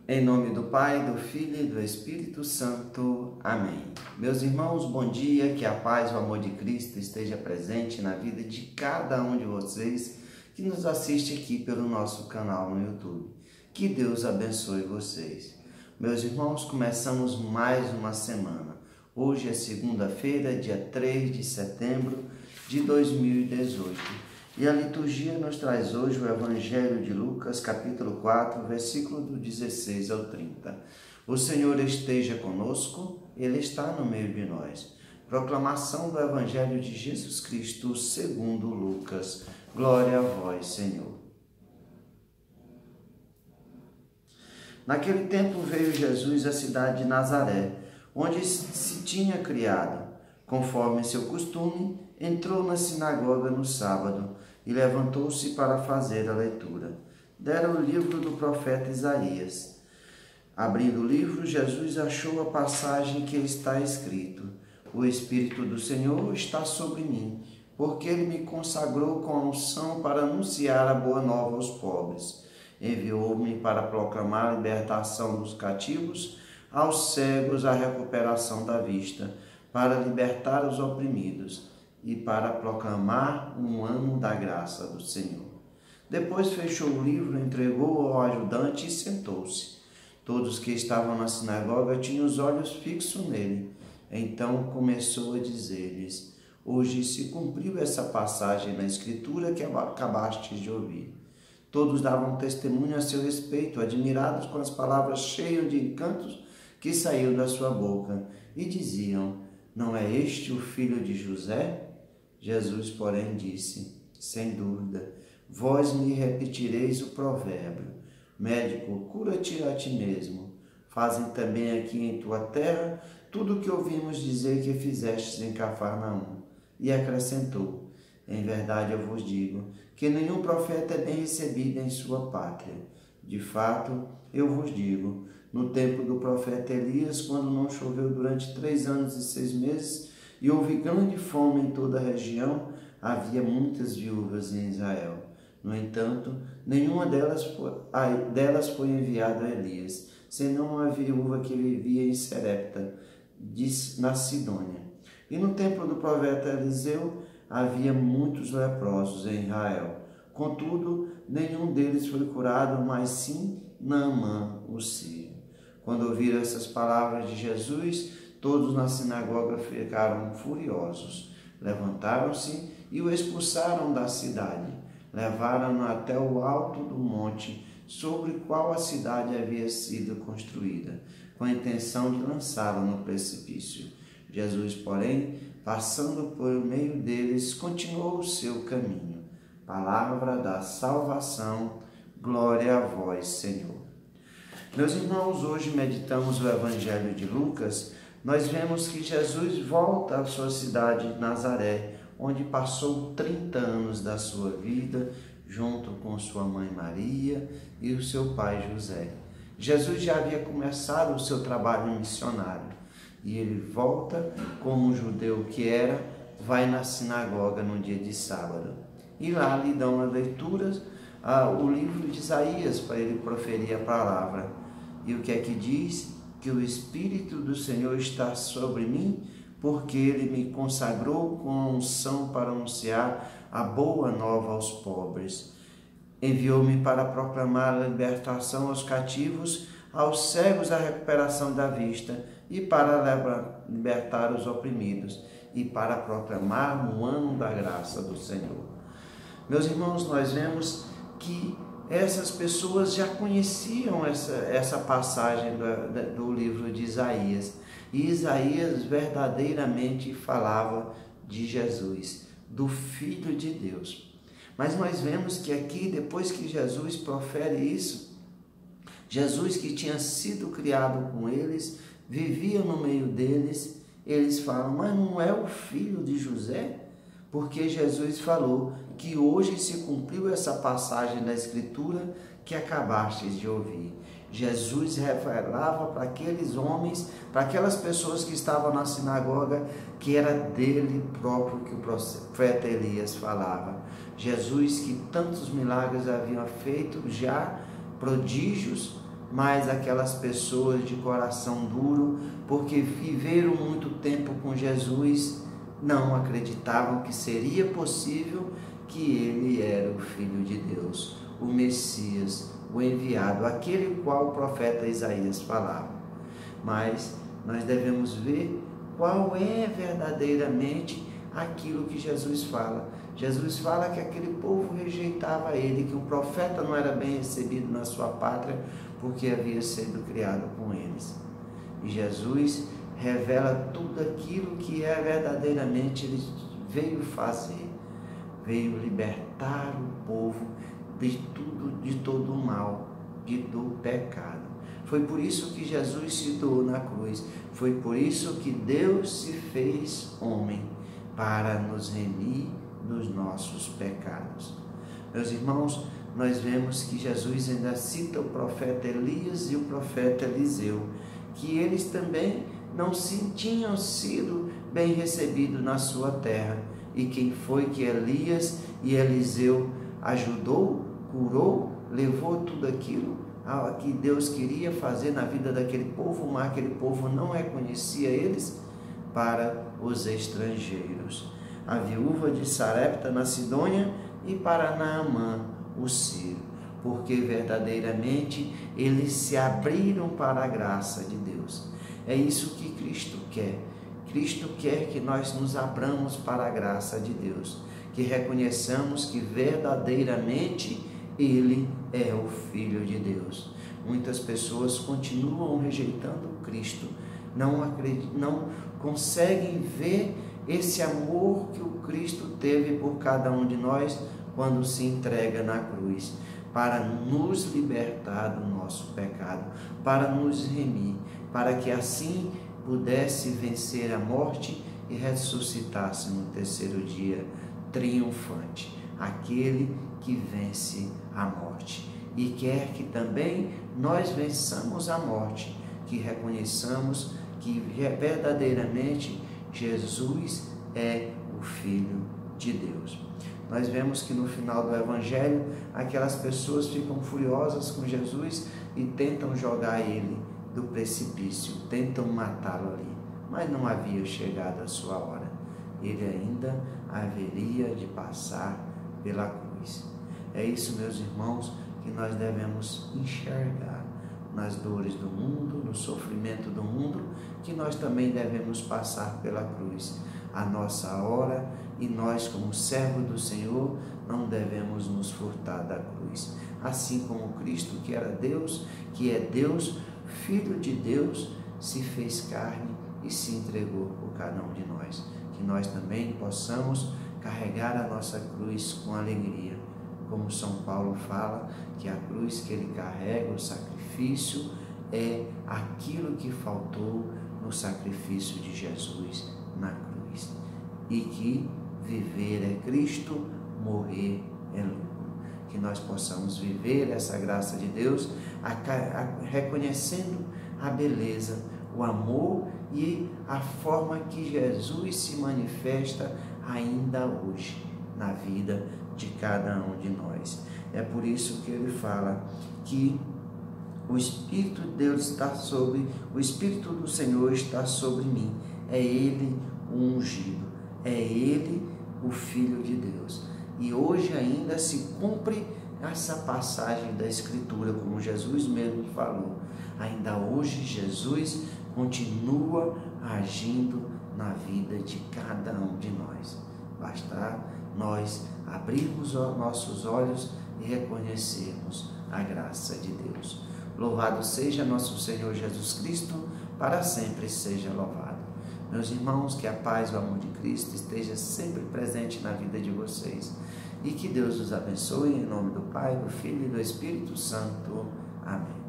Em nome do Pai, do Filho e do Espírito Santo. Amém. Meus irmãos, bom dia, que a paz e o amor de Cristo esteja presente na vida de cada um de vocês que nos assiste aqui pelo nosso canal no YouTube. Que Deus abençoe vocês. Meus irmãos, começamos mais uma semana. Hoje é segunda-feira, dia 3 de setembro de 2018. E a liturgia nos traz hoje o Evangelho de Lucas, capítulo 4, versículo do 16 ao 30. O Senhor esteja conosco, Ele está no meio de nós. Proclamação do Evangelho de Jesus Cristo, segundo Lucas. Glória a vós, Senhor. Naquele tempo veio Jesus à cidade de Nazaré, onde se tinha criado. Conforme seu costume, entrou na sinagoga no sábado e levantou-se para fazer a leitura. Deram o livro do profeta Isaías. Abrindo o livro, Jesus achou a passagem que está escrito: O Espírito do Senhor está sobre mim, porque Ele me consagrou com a unção para anunciar a boa nova aos pobres. Enviou-me para proclamar a libertação dos cativos, aos cegos a recuperação da vista, para libertar os oprimidos e para proclamar um ano da graça do Senhor. Depois fechou o livro, entregou-o ao ajudante e sentou-se. Todos que estavam na sinagoga tinham os olhos fixos nele. Então começou a dizer-lhes: Hoje se cumpriu essa passagem na Escritura que acabastes de ouvir. Todos davam testemunho a seu respeito, admirados com as palavras cheias de encantos que saíram da sua boca, e diziam: Não é este o filho de José? Jesus, porém, disse: Sem dúvida, vós me repetireis o provérbio: Médico, cura-te a ti mesmo. Fazem também aqui em tua terra tudo o que ouvimos dizer que fizestes em Cafarnaum. E acrescentou: Em verdade eu vos digo que nenhum profeta é bem recebido em sua pátria. De fato, eu vos digo, no tempo do profeta Elias, quando não choveu durante 3 anos e 6 meses, e houve grande fome em toda a região, havia muitas viúvas em Israel. No entanto, nenhuma delas foi enviada a Elias, senão uma viúva que vivia em Serepta, na Sidônia. E no tempo do profeta Eliseu, havia muitos leprosos em Israel. Contudo, nenhum deles foi curado, mas sim Naamã, o sírio. Quando ouviram essas palavras de Jesus, todos na sinagoga ficaram furiosos. Levantaram-se e o expulsaram da cidade. Levaram-no até o alto do monte, sobre o qual a cidade havia sido construída, com a intenção de lançá-lo no precipício. Jesus, porém, passando por meio deles, continuou o seu caminho. Palavra da salvação. Glória a vós, Senhor. Meus irmãos, hoje meditamos o Evangelho de Lucas. Nós vemos que Jesus volta à sua cidade de Nazaré, onde passou 30 anos da sua vida, junto com sua mãe Maria e o seu pai José. Jesus já havia começado o seu trabalho missionário e ele volta, como um judeu que era, vai na sinagoga no dia de sábado. E lá lhe dão a leitura, o livro de Isaías, para ele proferir a palavra. E o que é que diz? Que o Espírito do Senhor está sobre mim, porque Ele me consagrou com a unção para anunciar a boa nova aos pobres. Enviou-me para proclamar a libertação aos cativos, aos cegos a recuperação da vista, e para libertar os oprimidos, e para proclamar um ano da graça do Senhor. Meus irmãos, nós vemos que essas pessoas já conheciam essa passagem do livro de Isaías. E Isaías verdadeiramente falava de Jesus, do Filho de Deus. Mas nós vemos que aqui, depois que Jesus profere isso, Jesus, que tinha sido criado com eles, vivia no meio deles, eles falam: mas não é o filho de José? Porque Jesus falou que hoje se cumpriu essa passagem da Escritura que acabastes de ouvir. Jesus revelava para aqueles homens, para aquelas pessoas que estavam na sinagoga, que era dele próprio que o profeta Elias falava. Jesus, que tantos milagres havia feito já, prodígios, mas aquelas pessoas de coração duro, porque viveram muito tempo com Jesus, não acreditavam que seria possível que ele era o Filho de Deus, o Messias, o enviado, aquele qual o profeta Isaías falava. Mas nós devemos ver qual é verdadeiramente aquilo que Jesus fala. Jesus fala que aquele povo rejeitava ele, que o profeta não era bem recebido na sua pátria, porque havia sido criado com eles. E Jesus revela tudo aquilo que verdadeiramente ele veio fazer. Veio libertar o povo de todo o mal, do pecado. Foi por isso que Jesus se doou na cruz. Foi por isso que Deus se fez homem, para nos remir dos nossos pecados. Meus irmãos, nós vemos que Jesus ainda cita o profeta Elias e o profeta Eliseu, que eles também não tinham sido bem recebidos na sua terra. E quem foi que Elias e Eliseu ajudou, curou, levou tudo aquilo que Deus queria fazer na vida daquele povo, mas aquele povo não reconhecia eles, para os estrangeiros. A viúva de Sarepta na Sidônia e para Naamã, o sírio, porque verdadeiramente eles se abriram para a graça de Deus. É isso que Cristo quer. Cristo quer que nós nos abramos para a graça de Deus, que reconheçamos que verdadeiramente Ele é o Filho de Deus. Muitas pessoas continuam rejeitando Cristo, não conseguem ver esse amor que o Cristo teve por cada um de nós quando se entrega na cruz, para nos libertar do nosso pecado, para nos remir, para que assim pudesse vencer a morte e ressuscitasse no terceiro dia triunfante, aquele que vence a morte. E quer que também nós vençamos a morte, que reconheçamos que verdadeiramente Jesus é o Filho de Deus. Nós vemos que no final do Evangelho, aquelas pessoas ficam furiosas com Jesus e tentam jogar ele do precipício, tentam matá-lo ali, mas não havia chegado a sua hora. Ele ainda haveria de passar pela cruz. É isso, meus irmãos, que nós devemos enxergar nas dores do mundo, no sofrimento do mundo, que nós também devemos passar pela cruz. A nossa hora, e nós, como servos do Senhor, não devemos nos furtar da cruz. Assim como Cristo, que era Deus, que é Deus, Filho de Deus, se fez carne e se entregou por cada um de nós. Que nós também possamos carregar a nossa cruz com alegria. Como São Paulo fala, que a cruz que ele carrega, o sacrifício, é aquilo que faltou no sacrifício de Jesus na cruz. E que viver é Cristo, morrer é lucro. Que nós possamos viver essa graça de Deus, reconhecendo a beleza, o amor e a forma que Jesus se manifesta ainda hoje na vida de cada um de nós. É por isso que ele fala que o Espírito de Deus está sobre, o Espírito do Senhor está sobre mim. É Ele o ungido, é Ele o Filho de Deus. E hoje ainda se cumpre essa passagem da Escritura, como Jesus mesmo falou. Ainda hoje Jesus continua agindo na vida de cada um de nós. Basta nós abrirmos os nossos olhos e reconhecermos a graça de Deus. Louvado seja nosso Senhor Jesus Cristo, para sempre seja louvado. Meus irmãos, que a paz e o amor de Cristo esteja sempre presente na vida de vocês. E que Deus os abençoe, em nome do Pai, do Filho e do Espírito Santo. Amém.